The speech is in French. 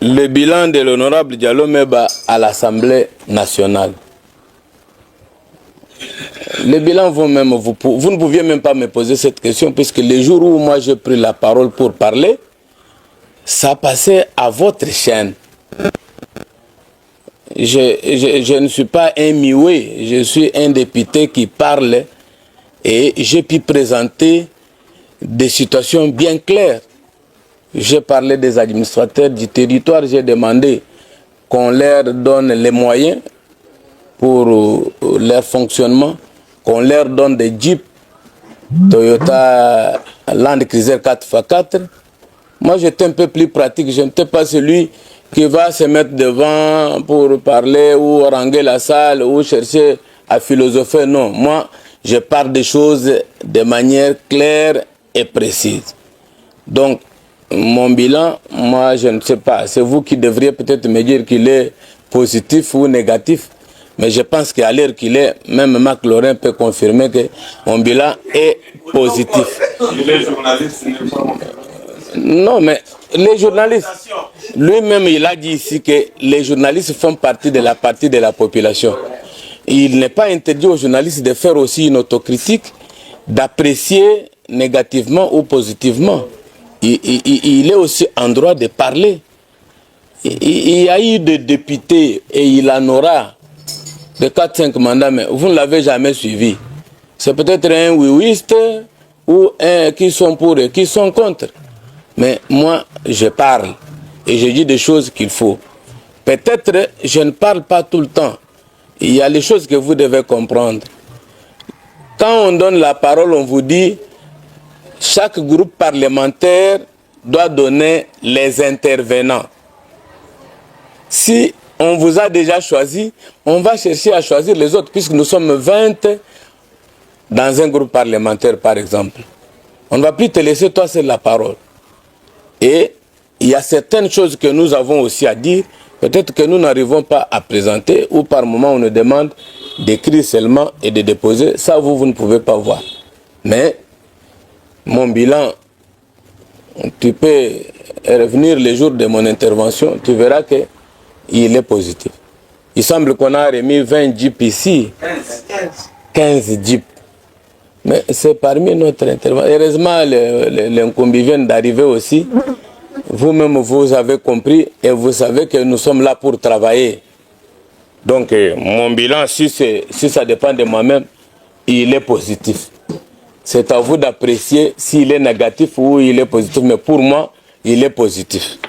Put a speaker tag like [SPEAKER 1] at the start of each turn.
[SPEAKER 1] Le bilan de l'honorable Diallo Meba à l'Assemblée nationale. Le bilan vous-même, vous ne pouviez même pas me poser cette question puisque les jours où moi j'ai pris la parole pour parler, ça passait à votre chaîne. Je ne suis pas un mioué, je suis un député qui parle et j'ai pu présenter des situations bien claires. J'ai parlé des administrateurs du territoire, j'ai demandé qu'on leur donne les moyens pour leur fonctionnement, qu'on leur donne des Jeeps Toyota Land Cruiser 4x4. Moi j'étais un peu plus pratique, je n'étais pas celui qui va se mettre devant pour parler ou haranguer la salle ou chercher à philosopher. Non, moi je parle des choses de manière claire et précise. Donc, mon bilan, moi je ne sais pas, c'est vous qui devriez peut-être me dire qu'il est positif ou négatif, mais je pense qu'à l'heure qu'il est, même Marc Lorrain peut confirmer que mon bilan est positif.
[SPEAKER 2] Les journalistes,
[SPEAKER 1] non, mais les journalistes, lui-même il a dit ici que les journalistes font partie de la population. Il n'est pas interdit aux journalistes de faire aussi une autocritique, d'apprécier négativement ou positivement. Il est aussi en droit de parler. Il y a eu des députés et il en aura de 4-5 mandats, mais vous ne l'avez jamais suivi. C'est peut-être un oui-wiste ou un qui sont pour et qui sont contre. Mais moi, je parle et je dis des choses qu'il faut. Peut-être je ne parle pas tout le temps. Il y a les choses que vous devez comprendre. Quand on donne la parole, on vous dit chaque groupe parlementaire doit donner les intervenants. Si on vous a déjà choisi, on va chercher à choisir les autres, puisque nous sommes 20 dans un groupe parlementaire, par exemple. On ne va plus te laisser toi seul la parole. Et il y a certaines choses que nous avons aussi à dire, peut-être que nous n'arrivons pas à présenter, ou par moment on nous demande d'écrire seulement et de déposer. Ça, vous ne pouvez pas voir. Mais mon bilan, tu peux revenir les jours de mon intervention, tu verras qu'il est positif. Il semble qu'on a remis 20 Jeeps ici. 15 Jeeps. Mais c'est parmi notre intervention. Heureusement, les Nkumbi viennent d'arriver aussi. Vous-même, vous avez compris et vous savez que nous sommes là pour travailler. Donc, mon bilan, si ça dépend de moi-même, il est positif. C'est à vous d'apprécier s'il est négatif ou il est positif. Mais pour moi, il est positif.